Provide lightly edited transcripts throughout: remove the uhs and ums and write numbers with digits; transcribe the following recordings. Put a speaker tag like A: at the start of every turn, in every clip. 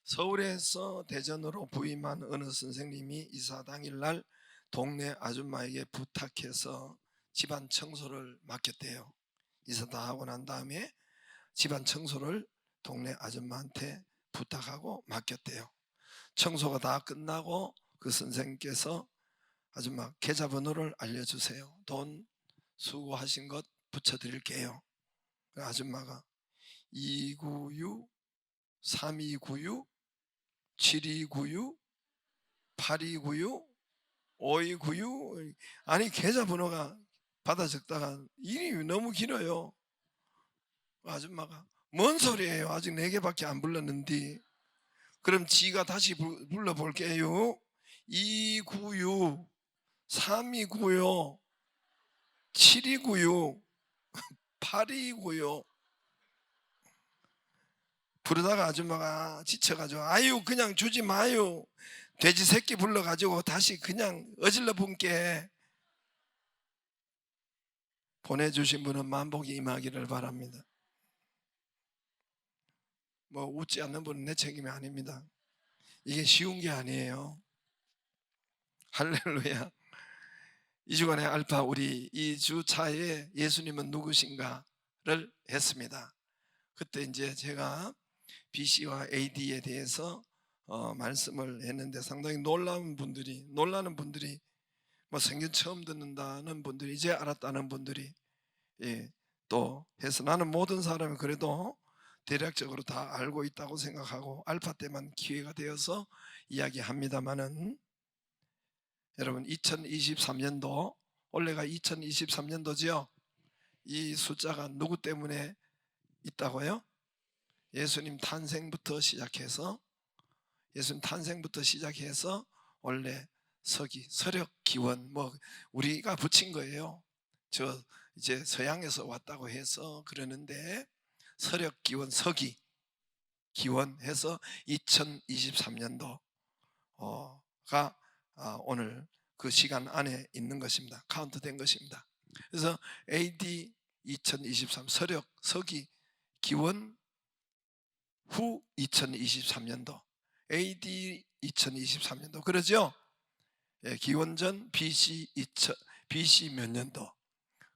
A: 서울에서 대전으로 부임한 어느 선생님이 이사 당일날 동네 아줌마에게 부탁해서 집안 청소를 맡겼대요. 이사 다 하고 난 다음에 집안 청소를 동네 아줌마한테 부탁하고 맡겼대요. 청소가 다 끝나고 그 선생님께서 아줌마 계좌번호를 알려주세요. 돈 수고하신 것 붙여드릴게요. 그 아줌마가 296 3296 7296 8296 5296 아니 계좌번호가 받아 적다가 이름이 너무 길어요. 아줌마가 뭔 소리예요? 아직 4개밖에 안 불렀는데. 그럼 지가 다시 불러볼게요. 296 3296 7296 8296 부르다가 아줌마가 지쳐가지고 아유 그냥 주지 마요. 돼지 새끼 불러가지고 다시 그냥 어질러 분께 보내주신 분은 만복이 임하기를 바랍니다. 뭐 웃지 않는 분은 내 책임이 아닙니다. 이게 쉬운 게 아니에요. 할렐루야. 이 주간에 알파 우리 이 주차에 예수님은 누구신가를 했습니다. 그때 이제 제가 BC와 AD에 대해서 말씀을 했는데 상당히 놀라는 분들이 뭐 생전 처음 듣는다는 분들이 이제 알았다는 분들이 또 해서 나는 모든 사람이 그래도 대략적으로 다 알고 있다고 생각하고 알파 때만 기회가 되어서 이야기합니다마는 여러분 2023년도 올해가 2023년도지요. 이 숫자가 누구 때문에 있다고요? 예수님 탄생부터 시작해서 원래 서기, 서력, 기원 뭐 우리가 붙인 거예요. 저 이제 서양에서 왔다고 해서 그러는데 서력, 기원, 서기, 기원 해서 2023년도가 오늘 그 시간 안에 있는 것입니다. 카운트 된 것입니다. 그래서 AD 2023 서력, 서기, 기원 후 2023년도 AD 2023년도 그러죠? 기원전 BC 몇 년도.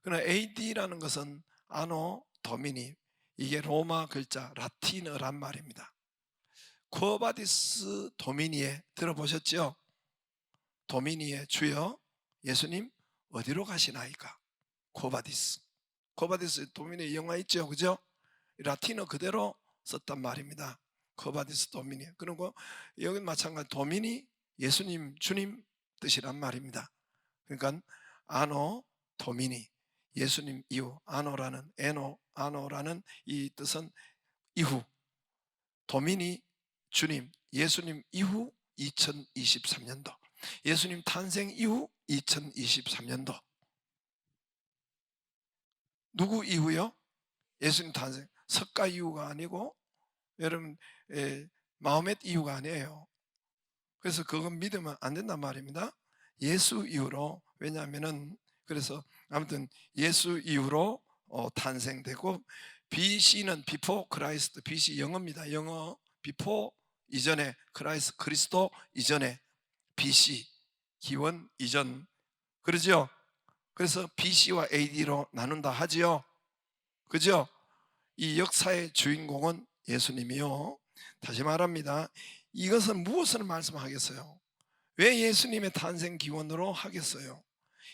A: 그러나 AD라는 것은 아노 도미니, 이게 로마 글자 라틴어란 말입니다. 코바디스 도미니에 들어보셨죠? 도미니의 주여 예수님 어디로 가시나이까? 코바디스 도미니 영화 있죠, 그죠? 라틴어 그대로 썼단 말입니다. 코바디스 도미니. 그리고 여기 마찬가지 도미니 예수님 주님 뜻이란 말입니다. 그러니까 아노 도미니 예수님 이후, 아노라는 아노라는 이 뜻은 이후, 도미니 주님 예수님 이후 2023년도, 예수님 탄생 이후 2023년도. 누구 이후요? 예수님 탄생. 석가 이후가 아니고 여러분 마호멧 이후가 아니에요. 그래서 그건 믿으면 안 된단 말입니다. 예수 이후로. 왜냐하면은 그래서 아무튼 예수 이후로 탄생되고, BC는 before Christ, BC 영어입니다. 영어 before 이전에, 크라이스트 그리스도 이전에, BC 기원 이전, 그러죠? 그래서 BC와 AD로 나눈다 하지요. 그죠? 이 역사의 주인공은 예수님이요. 다시 말합니다. 이것은 무엇을 말씀하겠어요? 왜 예수님의 탄생 기원으로 하겠어요?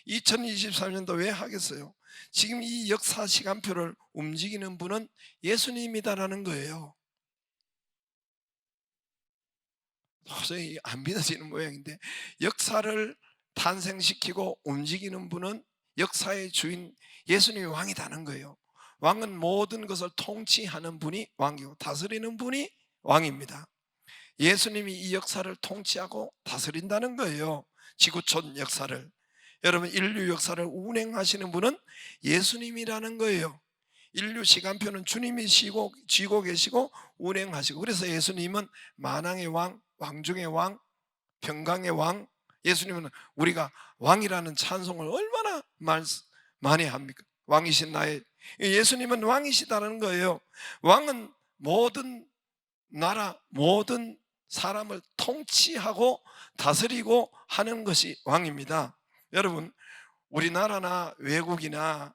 A: 2023년도 왜 하겠어요? 지금 이 역사 시간표를 움직이는 분은 예수님이다라는 거예요. 도저히 안 믿어지는 모양인데, 역사를 탄생시키고 움직이는 분은 역사의 주인 예수님이 왕이다는 거예요. 왕은 모든 것을 통치하는 분이 왕이고 다스리는 분이 왕입니다. 예수님이 이 역사를 통치하고 다스린다는 거예요. 지구촌 역사를. 여러분, 인류 역사를 운행하시는 분은 예수님이라는 거예요. 인류 시간표는 주님이 쥐고 계시고 운행하시고, 그래서 예수님은 만왕의 왕, 왕중의 왕, 평강의 왕. 예수님은 우리가 왕이라는 찬송을 얼마나 많이 합니까? 왕이신 나의, 예수님은 왕이시다는 거예요. 왕은 모든 나라, 모든 사람을 통치하고 다스리고 하는 것이 왕입니다. 여러분, 우리나라나 외국이나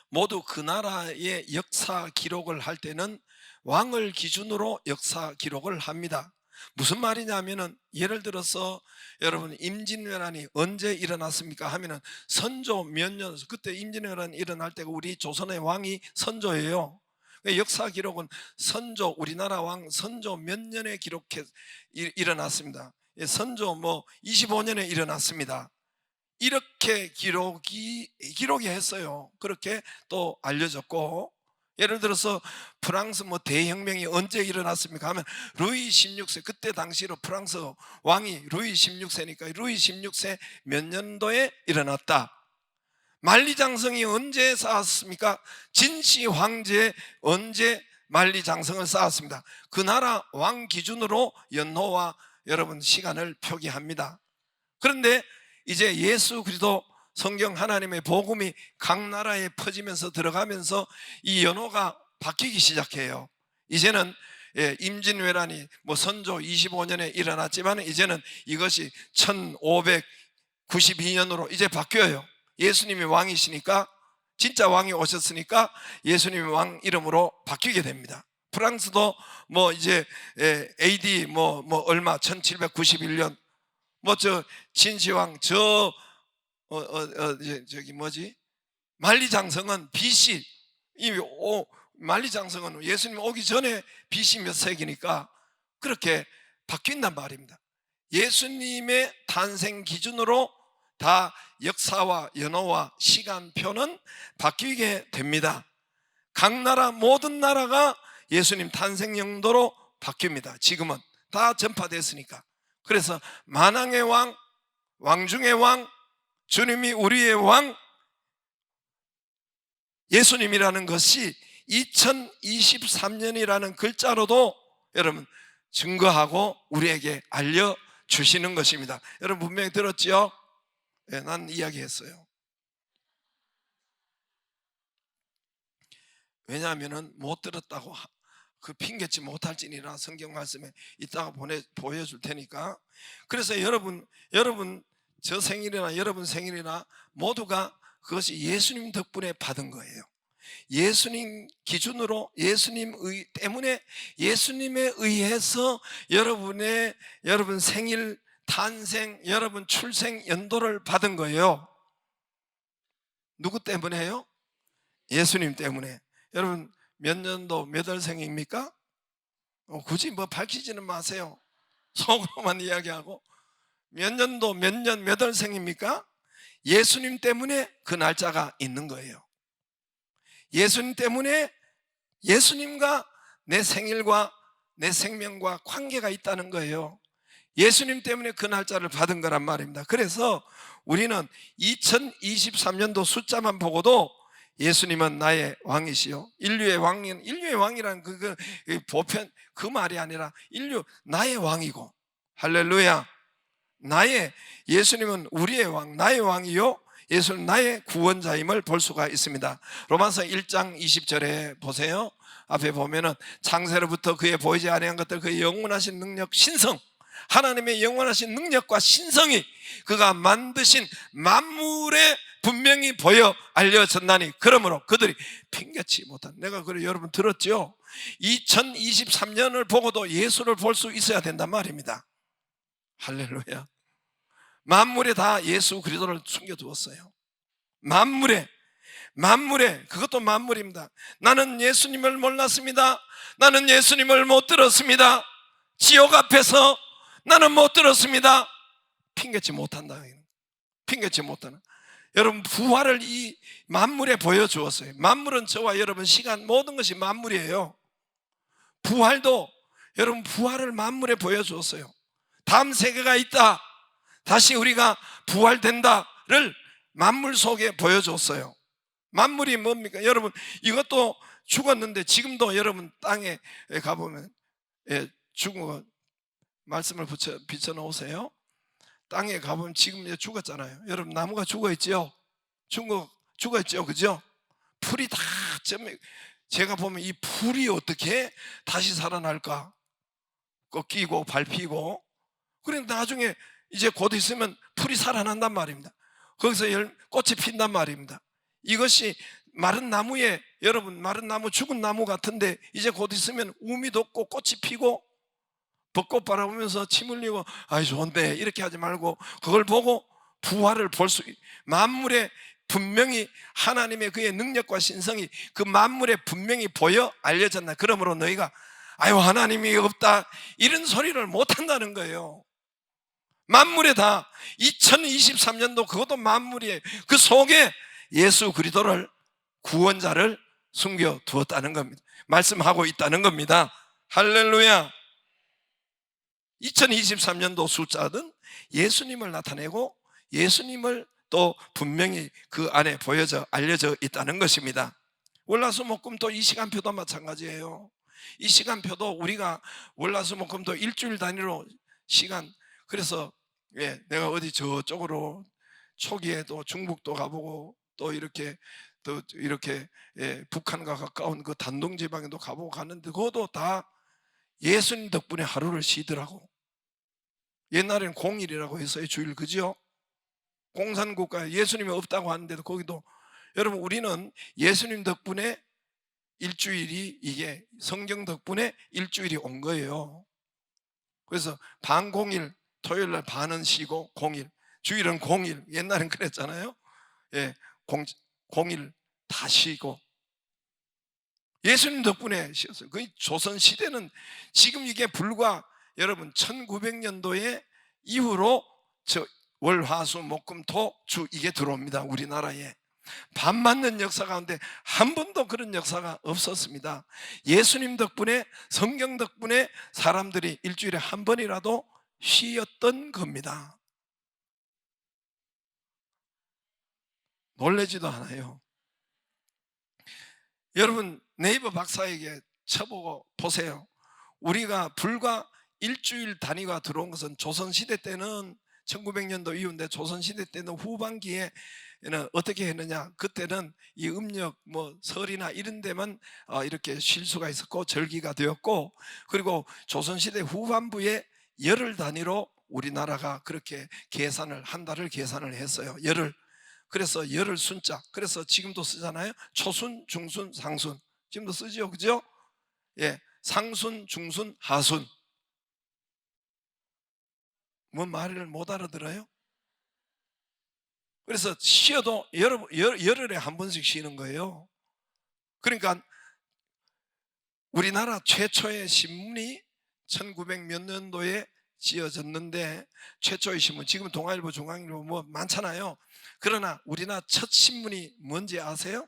A: 모두 그 나라의 역사 기록을 할 때는 왕을 기준으로 역사 기록을 합니다. 무슨 말이냐면은, 예를 들어서 여러분, 임진왜란이 언제 일어났습니까 하면은 선조 몇 년, 그때 임진왜란 일어날 때가 우리 조선의 왕이 선조예요. 역사 기록은 선조, 우리나라 왕 선조 몇 년에 기록해 일어났습니다. 선조 뭐 25년에 일어났습니다. 이렇게 기록이 했어요. 그렇게 또 알려졌고, 예를 들어서 프랑스 뭐 대혁명이 언제 일어났습니까 하면 루이 16세, 그때 당시로 프랑스 왕이 루이 16세니까 루이 16세 몇 년도에 일어났다. 만리장성이 언제 쌓았습니까? 진시 황제 언제 만리장성을 쌓았습니다. 그 나라 왕 기준으로 연호와 여러분 시간을 표기합니다. 그런데 이제 예수 그리스도 성경 하나님의 복음이 각 나라에 퍼지면서 들어가면서 이 연호가 바뀌기 시작해요. 이제는 임진왜란이 뭐 선조 25년에 일어났지만 이제는 이것이 1592년으로 이제 바뀌어요. 예수님이 왕이시니까, 진짜 왕이 오셨으니까 예수님이 왕 이름으로 바뀌게 됩니다. 프랑스도 뭐 이제 AD 뭐 얼마 1791년 뭐 저 진시황 저기 뭐지 만리장성은 BC 만리장성은 예수님 오기 전에 BC 몇 세기니까 그렇게 바뀐단 말입니다. 예수님의 탄생 기준으로 다 역사와 연호와 시간표는 바뀌게 됩니다. 각 나라 모든 나라가 예수님 탄생 연도로 바뀝니다. 지금은 다 전파됐으니까. 그래서 만왕의 왕, 왕 중의 왕, 주님이 우리의 왕, 예수님이라는 것이 2023년이라는 글자로도 여러분 증거하고 우리에게 알려주시는 것입니다. 여러분 분명히 들었죠? 네, 난 이야기했어요. 왜냐하면 못 들었다고 그 핑계치 못할지니라 성경 말씀에 이따가 보여줄 테니까. 그래서 여러분 저 생일이나 여러분 생일이나 모두가 그것이 예수님 덕분에 받은 거예요. 예수님 기준으로, 예수님 때문에, 예수님에 의해서 여러분 생일, 탄생, 여러분 출생 연도를 받은 거예요. 누구 때문에요? 예수님 때문에. 여러분 몇 년도 몇 월생입니까? 굳이 뭐 밝히지는 마세요. 속으로만 이야기하고. 몇 년도 몇 년 몇 월생입니까? 예수님 때문에 그 날짜가 있는 거예요. 예수님 때문에, 예수님과 내 생일과 내 생명과 관계가 있다는 거예요. 예수님 때문에 그 날짜를 받은 거란 말입니다. 그래서 우리는 2023년도 숫자만 보고도 예수님은 나의 왕이시요, 인류의 왕이라는 그 보편 그 말이 아니라 인류 나의 왕이고, 할렐루야, 예수님은 우리의 왕, 나의 왕이요, 예수는 나의 구원자임을 볼 수가 있습니다. 로마서 1장 20절에 보세요. 앞에 보면은 창세로부터 그의 보이지 아니한 것들, 그의 영원하신 능력, 신성, 하나님의 영원하신 능력과 신성이 그가 만드신 만물에 분명히 보여 알려졌나니, 그러므로 그들이 핑계치 못한, 내가 그래 여러분 들었죠? 2023년을 보고도 예수를 볼 수 있어야 된단 말입니다. 할렐루야. 만물에 다 예수 그리스도를 숨겨두었어요. 만물에, 그것도 만물입니다. 나는 예수님을 몰랐습니다. 나는 예수님을 못 들었습니다. 지옥 앞에서 나는 못 들었습니다. 핑계치 못한다. 핑계치 못하는. 여러분 부활을 이 만물에 보여주었어요. 만물은 저와 여러분 시간 모든 것이 만물이에요. 부활도 여러분 부활을 만물에 보여주었어요. 다음 세계가 있다, 다시 우리가 부활된다를 만물 속에 보여줬어요. 만물이 뭡니까? 여러분 이것도 죽었는데 지금도 여러분 땅에 가보면 죽은 거 말씀을 비춰놓으세요. 땅에 가보면 지금 죽었잖아요. 여러분 나무가 죽어있죠? 죽어있죠, 그죠? 풀이 다 제가 보면 이 풀이 어떻게 다시 살아날까? 꺾이고 밟히고, 그래 나중에 이제 곧 있으면 풀이 살아난단 말입니다. 거기서 꽃이 핀단 말입니다. 이것이 마른 나무에, 여러분 마른 나무, 죽은 나무 같은데 이제 곧 있으면 우미 돋고 꽃이 피고 벚꽃 바라보면서 침 흘리고 아이 좋은데 이렇게 하지 말고 그걸 보고 부활을 볼 수, 만물에 분명히 하나님의 그의 능력과 신성이 그 만물에 분명히 보여 알려졌나. 그러므로 너희가 아유 하나님이 없다 이런 소리를 못한다는 거예요. 만물에 다 2023년도 그것도 만물이에요. 그 속에 예수 그리스도를, 구원자를 숨겨 두었다는 겁니다. 말씀하고 있다는 겁니다. 할렐루야. 2023년도 숫자는 예수님을 나타내고 예수님을 또 분명히 그 안에 보여져 알려져 있다는 것입니다. 월화수목금도 이 시간표도 마찬가지예요. 이 시간표도 우리가 월화수목금도 일주일 단위로 시간, 그래서 내가 어디 저쪽으로 초기에 또 중북도 가보고 또 이렇게 북한과 가까운 그 단동지방에도 가보고 갔는데 그것도 다 예수님 덕분에 하루를 쉬더라고. 옛날에는 공일이라고 했어요. 주일, 그죠? 공산국가에 예수님이 없다고 하는데도 거기도, 여러분 우리는 예수님 덕분에 일주일이, 이게 성경 덕분에 일주일이 온 거예요. 그래서 반공일, 토요일날 반은 쉬고 공일, 주일은 공일, 옛날엔 그랬잖아요. 공일 다 쉬고 예수님 덕분에 쉬었어요. 그 조선시대는 지금 이게 불과 여러분 1900년도에 이후로 월화수목금토주 이게 들어옵니다. 우리나라에 밥 맞는 역사 가운데 한 번도 그런 역사가 없었습니다. 예수님 덕분에, 성경 덕분에 사람들이 일주일에 한 번이라도 쉬었던 겁니다. 놀라지도 않아요. 여러분 네이버 박사에게 쳐보고 보세요. 우리가 불과 일주일 단위가 들어온 것은 조선시대 때는 1900년도 이후인데 조선시대 때는 후반기에는 어떻게 했느냐, 그때는 이 음력 설이나 이런 데만 이렇게 쉴 수가 있었고 절기가 되었고, 그리고 조선시대 후반부에 열흘 단위로 우리나라가 그렇게 계산을, 한 달을 계산을 했어요. 열흘. 그래서 열흘 순자, 그래서 지금도 쓰잖아요. 초순, 중순, 상순. 지금도 쓰죠, 그죠? 상순, 중순, 하순. 뭐 말을 못 알아들어요? 그래서 쉬어도 열흘에 한 번씩 쉬는 거예요. 그러니까 우리나라 최초의 신문이 1900 몇 년도에 지어졌는데, 최초의 신문, 지금 동아일보, 중앙일보 뭐 많잖아요. 그러나 우리나라 첫 신문이 뭔지 아세요?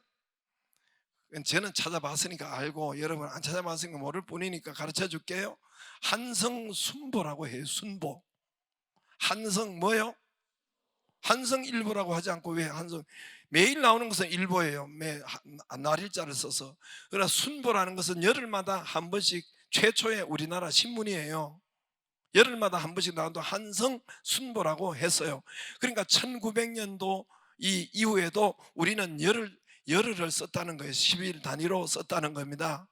A: 저는 찾아봤으니까 알고 여러분 안 찾아봤으니까 모를 뿐이니까 가르쳐 줄게요. 한성순보라고 해요. 순보. 한성 뭐요? 한성일보라고 하지 않고 왜 한성? 매일 나오는 것은 일보예요. 날일자를 써서. 그러나 순보라는 것은 열흘마다 한 번씩, 최초의 우리나라 신문이에요. 열흘마다 한 번씩 나온다. 한성순보라고 했어요. 그러니까 1900년도 이후에도 우리는 열흘을 썼다는 거예요. 10일 단위로 썼다는 겁니다.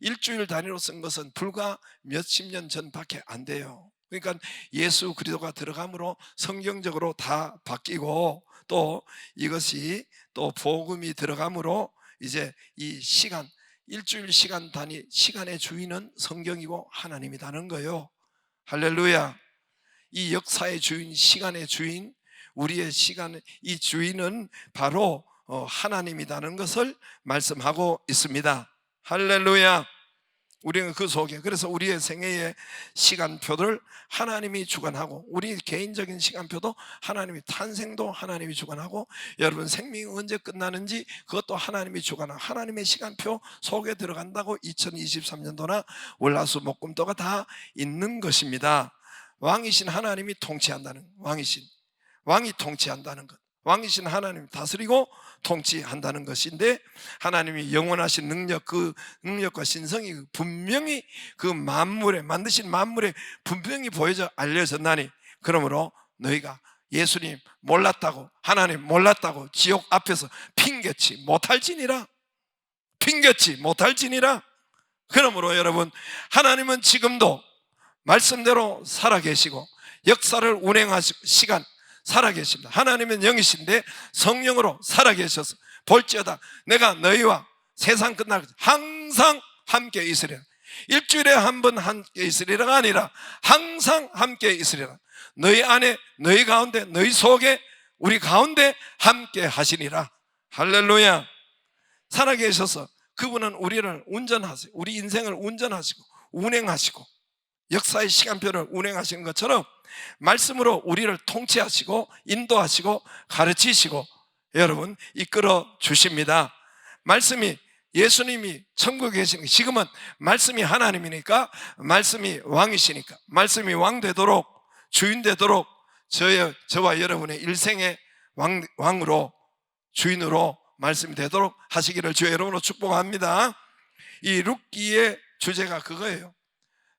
A: 일주일 단위로 쓴 것은 불과 몇십 년 전밖에 안 돼요. 그러니까 예수 그리스도가 들어감으로 성경적으로 다 바뀌고, 또 이것이 또 복음이 들어감으로 이제 이 시간, 일주일 시간 단위, 시간의 주인은 성경이고 하나님이라는 거예요. 할렐루야. 이 역사의 주인, 시간의 주인, 우리의 시간의 이 주인은 바로 하나님이라는 것을 말씀하고 있습니다. 할렐루야. 우리는 그 속에, 그래서 우리의 생애의 시간표를 하나님이 주관하고, 우리 개인적인 시간표도 하나님이, 탄생도 하나님이 주관하고, 여러분 생명이 언제 끝나는지 그것도 하나님이 주관하고, 하나님의 시간표 속에 들어간다고 2023년도나 월화수목금토가 다 있는 것입니다. 왕이신 하나님이 통치한다는, 왕이 통치한다는 것, 왕이신 하나님이 다스리고 통치한다는 것인데, 하나님이 영원하신 능력, 그 능력과 신성이 분명히 그 만물에, 만드신 만물에 분명히 보여져 알려졌나니, 그러므로 너희가 예수님 몰랐다고, 하나님 몰랐다고 지옥 앞에서 핑계치 못할지니라. 그러므로 여러분, 하나님은 지금도 말씀대로 살아계시고 역사를 운행하시고 시간 살아계십니다. 하나님은 영이신데 성령으로 살아계셔서 볼지어다 내가 너희와 세상 끝날 항상 함께 있으리라. 일주일에 한 번 함께 있으리라가 아니라 항상 함께 있으리라. 너희 안에, 너희 가운데, 너희 속에, 우리 가운데 함께 하시니라. 할렐루야. 살아계셔서 그분은 우리를 운전하시고, 우리 인생을 운전하시고 운행하시고 역사의 시간표를 운행하시는 것처럼 말씀으로 우리를 통치하시고 인도하시고 가르치시고 여러분 이끌어 주십니다. 말씀이, 예수님이 천국에 계시는, 지금은 말씀이 하나님이니까, 말씀이 왕이시니까, 말씀이 왕 되도록, 주인 되도록 저와 여러분의 일생의 왕으로, 주인으로 말씀이 되도록 하시기를 주의 이름으로 축복합니다. 이 룻기의 주제가 그거예요.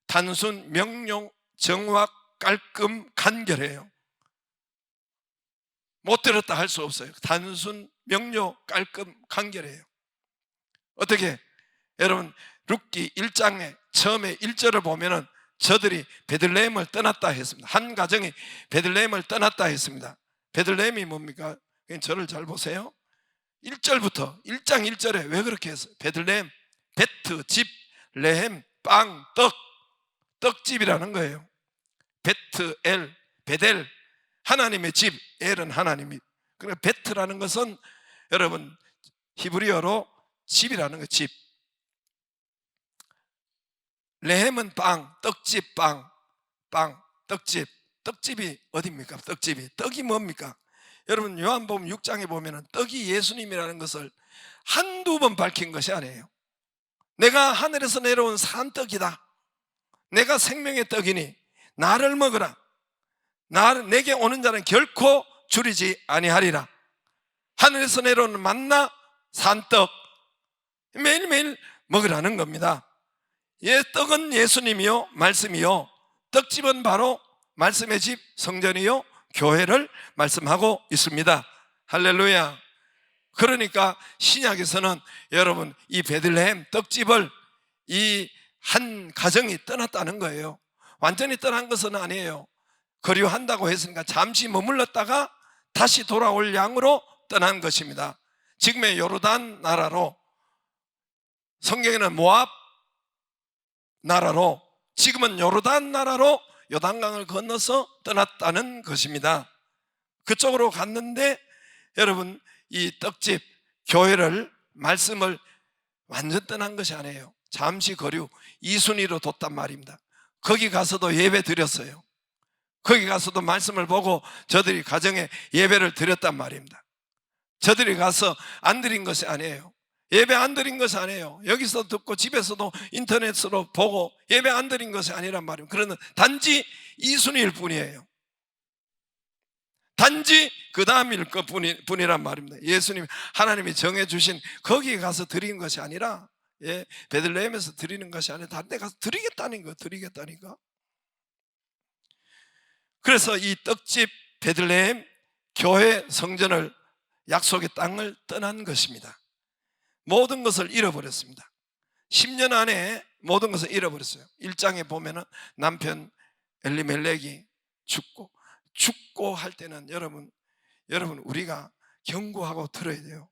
A: 단순, 명령, 정확, 깔끔, 간결해요. 못 들었다 할 수 없어요. 단순, 명료, 깔끔, 간결해요. 어떻게? 여러분 룻기 1장에 처음에 1절을 보면은 저들이 베들레헴을 떠났다 했습니다. 한 가정이 베들레헴을 떠났다 했습니다. 베들레헴이 뭡니까? 저를 잘 보세요. 1절부터 1장 1절에 왜 그렇게 했어요? 베들레헴, 베트, 집, 레헴, 빵, 떡, 떡집이라는 거예요. 베트, 엘, 베델, 하나님의 집, 엘은 하나님이. 그러니까 베트라는 것은 여러분 히브리어로 집이라는 거, 집. 레헴은 빵, 떡집, 빵, 떡집. 떡집이 어디입니까? 떡집이. 떡이 뭡니까? 여러분 요한복음 6장에 보면은 떡이 예수님이라는 것을 한두 번 밝힌 것이 아니에요. 내가 하늘에서 내려온 산떡이다. 내가 생명의 떡이니 나를 먹으라. 내게 오는 자는 결코 줄이지 아니하리라. 하늘에서 내려오는 만나, 산떡, 매일매일 먹으라는 겁니다. 떡은 예수님이요 말씀이요, 떡집은 바로 말씀의 집 성전이요 교회를 말씀하고 있습니다. 할렐루야. 그러니까 신약에서는 여러분 이 베들레헴 떡집을 이 한 가정이 떠났다는 거예요. 완전히 떠난 것은 아니에요. 거류한다고 했으니까 잠시 머물렀다가 다시 돌아올 양으로 떠난 것입니다. 지금의 요르단 나라로, 성경에는 모압 나라로, 지금은 요르단 나라로 요단강을 건너서 떠났다는 것입니다. 그쪽으로 갔는데 여러분 이 떡집 교회를, 말씀을 완전 떠난 것이 아니에요. 잠시 거류 이순위로 뒀단 말입니다. 거기 가서도 예배 드렸어요. 거기 가서도 말씀을 보고 저들이 가정에 예배를 드렸단 말입니다. 저들이 가서 안 드린 것이 아니에요. 예배 안 드린 것이 아니에요. 여기서 듣고 집에서도 인터넷으로 보고 예배 안 드린 것이 아니란 말이에요. 그러나 단지 이순위일 뿐이에요. 단지 그 다음일 것 뿐이란 말입니다. 예수님, 하나님이 정해주신 거기에 가서 드린 것이 아니라, 베들레헴에서 드리는 것이 아니라 다른 데 가서 드리겠다는 거, 드리겠다니까. 그래서 이 떡집 베들레헴 교회 성전을, 약속의 땅을 떠난 것입니다. 모든 것을 잃어버렸습니다. 10년 안에 모든 것을 잃어버렸어요. 1장에 보면은 남편 엘리멜렉이 죽고 할 때는 여러분 우리가 경고하고 들어야 돼요.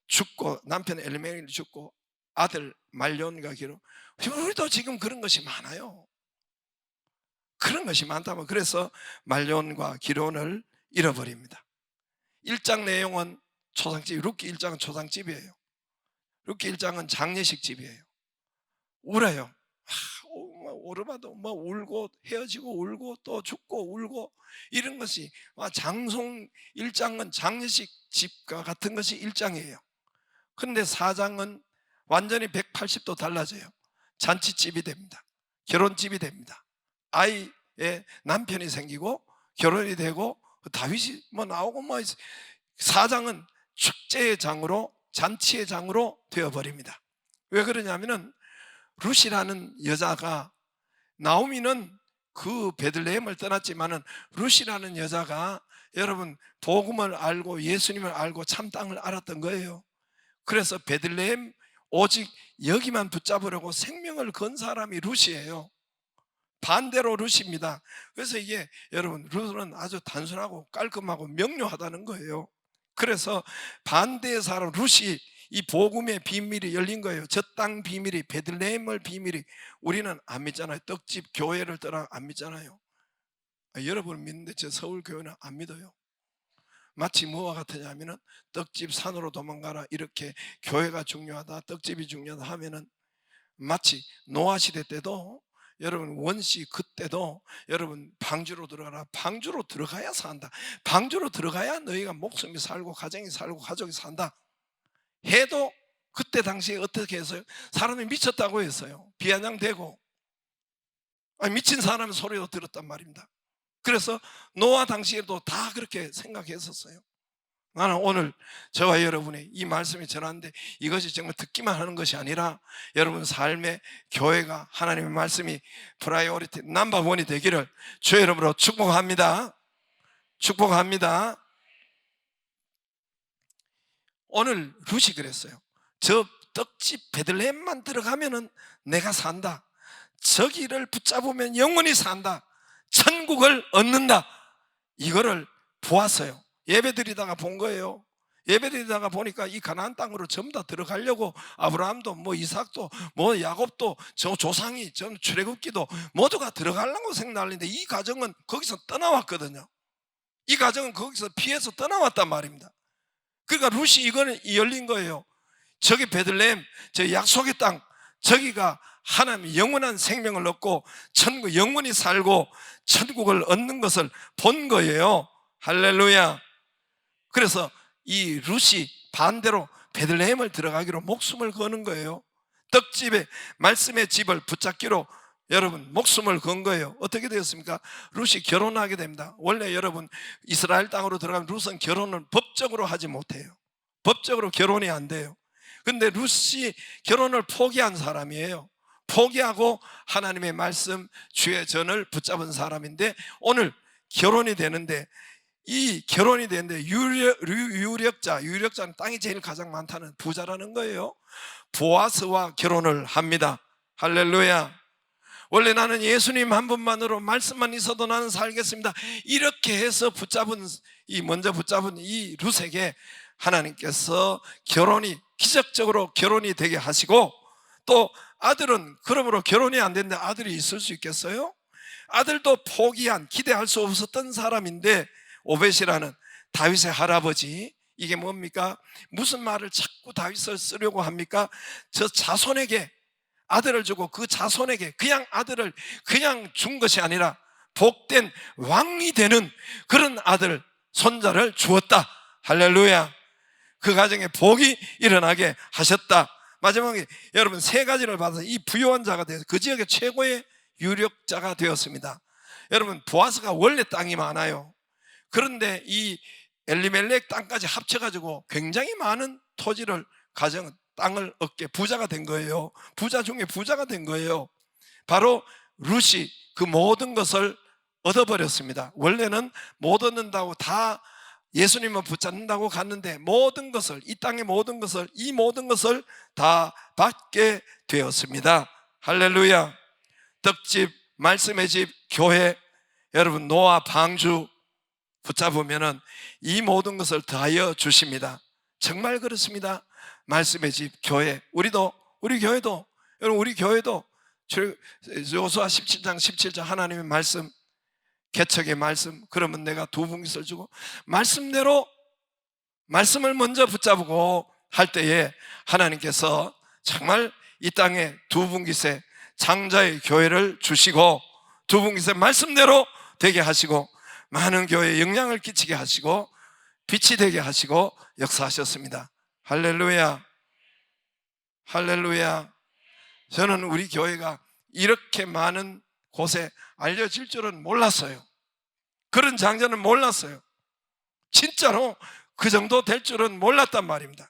A: 죽고, 남편 엘리멜렉이 죽고 아들 말론과 기로, 우리도 지금 그런 것이 많아요. 그런 것이 많다면, 그래서 말론과 기론을 잃어버립니다. 1장 내용은 초상집, 룻기 1장은 초상집이에요. 룻기 1장은 장례식 집이에요. 울어요. 오르마도 울고 헤어지고 울고 또 죽고 울고 이런 것이, 장송 1장은 장례식 집과 같은 것이 1장이에요. 그런데 4장은 완전히 180도 달라져요. 잔치집이 됩니다. 결혼집이 됩니다. 아이의 남편이 생기고 결혼이 되고 다윗이 나오고 4장은 축제의 장으로, 잔치의 장으로 되어버립니다. 왜 그러냐면은 룻이라는 여자가, 나오미는 그 베들레헴을 떠났지만은 룻이라는 여자가 여러분 복음을 알고 예수님을 알고 참 땅을 알았던 거예요. 그래서 베들레헴 오직 여기만 붙잡으려고 생명을 건 사람이 룻이에요. 반대로 룻입니다. 그래서 이게 여러분 룻은 아주 단순하고 깔끔하고 명료하다는 거예요. 그래서 반대의 사람 룻이 이 복음의 비밀이 열린 거예요. 저 땅 비밀이, 베들레헴을 비밀이. 우리는 안 믿잖아요. 떡집 교회를 떠나 안 믿잖아요. 여러분 믿는데 저 서울 교회는 안 믿어요. 마치 뭐와 같으냐면은 떡집 산으로 도망가라, 이렇게 교회가 중요하다, 떡집이 중요하다 하면은 마치 노아 시대 때도 여러분 원시 그때도 여러분 방주로 들어가라, 방주로 들어가야 산다, 방주로 들어가야 너희가 목숨이 살고 가정이 살고 가족이 산다 해도 그때 당시에 어떻게 했어요? 사람이 미쳤다고 했어요. 비아냥대고 미친 사람의 소리도 들었단 말입니다. 그래서 노아 당시에도 다 그렇게 생각했었어요. 나는 오늘 저와 여러분이 이 말씀이 전하는데 이것이 정말 듣기만 하는 것이 아니라 여러분 삶의 교회가 하나님의 말씀이 프라이오리티 넘버원이 되기를 주의 이름으로 축복합니다. 축복합니다. 오늘 룻이 그랬어요. 저 떡집 베들레헴만 들어가면은 내가 산다, 저기를 붙잡으면 영원히 산다, 천국을 얻는다, 이거를 보았어요. 예배드리다가 본 거예요. 예배드리다가 보니까 이 가나안 땅으로 전부 다 들어가려고 아브라함도 뭐 이삭도 뭐 야곱도 저 조상이 전 출애굽기도 모두가 들어가려고 생각하는데 이 가정은 거기서 떠나왔거든요. 이 가정은 거기서 피해서 떠나왔단 말입니다. 그러니까 룻이 이거는 열린 거예요. 저기 베들레헴, 저 약속의 땅, 저기가 하나님의 영원한 생명을 얻고 천국 영원히 살고 천국을 얻는 것을 본 거예요. 할렐루야. 그래서 이 룻이 반대로 베들레헴을 들어가기로 목숨을 거는 거예요. 떡집에 말씀의 집을 붙잡기로 여러분 목숨을 건 거예요. 어떻게 되었습니까? 룻이 결혼하게 됩니다. 원래 여러분 이스라엘 땅으로 들어가면 룻은 결혼을 법적으로 하지 못해요. 법적으로 결혼이 안 돼요. 근데 룻이 결혼을 포기한 사람이에요. 포기하고 하나님의 말씀 주의 전을 붙잡은 사람인데 오늘 결혼이 되는데 이 결혼이 되는데 유력자는 땅이 제일 가장 많다는 부자라는 거예요. 보아스와 결혼을 합니다. 할렐루야. 원래 나는 예수님 한 분만으로 말씀만 있어도 나는 살겠습니다, 이렇게 해서 먼저 붙잡은 이 룻에게 하나님께서 기적적으로 결혼이 되게 하시고, 또 아들은 그러므로 결혼이 안 됐는데 아들이 있을 수 있겠어요? 아들도 포기한, 기대할 수 없었던 사람인데 오벳이라는 다윗의 할아버지, 이게 뭡니까? 무슨 말을 자꾸 다윗을 쓰려고 합니까? 저 자손에게 아들을 주고 그 자손에게 그냥 아들을 그냥 준 것이 아니라 복된 왕이 되는 그런 아들, 손자를 주었다. 할렐루야. 그 가정에 복이 일어나게 하셨다. 마지막에 여러분 세 가지를 받아서 이 부유한 자가 되어서 그 지역의 최고의 유력자가 되었습니다. 여러분 보아스가 원래 땅이 많아요. 그런데 이 엘리멜렉 땅까지 합쳐가지고 굉장히 많은 토지를 땅을 얻게 부자가 된 거예요. 부자 중에 부자가 된 거예요. 바로 룻이 그 모든 것을 얻어버렸습니다. 원래는 못 얻는다고 다 예수님을 붙잡는다고 갔는데 모든 것을, 이 땅의 모든 것을, 이 모든 것을 다 받게 되었습니다. 할렐루야. 떡집, 말씀의 집, 교회, 여러분 노아 방주 붙잡으면은 이 모든 것을 더하여 주십니다. 정말 그렇습니다. 말씀의 집, 교회, 우리 교회도, 여러분 우리 교회도 여호수아 17장 17절 하나님의 말씀, 개척의 말씀, 그러면 내가 두 분깃을 주고 말씀대로 말씀을 먼저 붙잡고 할 때에 하나님께서 정말 이 땅에 두 분깃의 장자의 교회를 주시고 두 분깃의 말씀대로 되게 하시고 많은 교회에 영향을 끼치게 하시고 빛이 되게 하시고 역사하셨습니다. 할렐루야. 할렐루야. 저는 우리 교회가 이렇게 많은 곳에 알려질 줄은 몰랐어요. 그런 장자는 몰랐어요. 진짜로 그 정도 될 줄은 몰랐단 말입니다.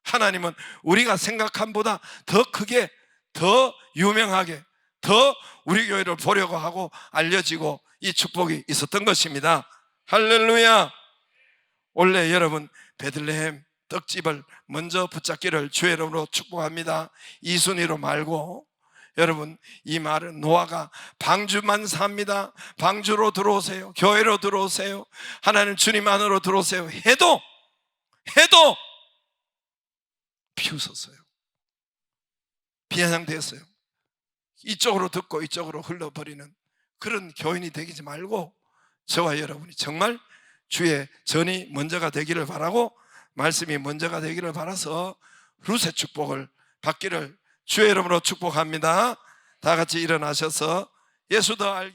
A: 하나님은 우리가 생각한 보다 더 크게, 더 유명하게, 더 우리 교회를 보려고 하고 알려지고 이 축복이 있었던 것입니다. 할렐루야. 원래 여러분 베들레헴 떡집을 먼저 붙잡기를 주의 이름으로 축복합니다. 이 순위로 말고 여러분, 이 말은 노아가 방주만 삽니다, 방주로 들어오세요, 교회로 들어오세요, 하나님 주님 안으로 들어오세요 해도 비웃었어요. 비아냥됐어요. 이쪽으로 듣고 이쪽으로 흘러버리는 그런 교인이 되지 말고 저와 여러분이 정말 주의 전이 먼저가 되기를 바라고, 말씀이 먼저가 되기를 바라서 룻의 축복을 받기를 주의 이름으로 축복합니다. 다 같이 일어나셔서 예수 더 알기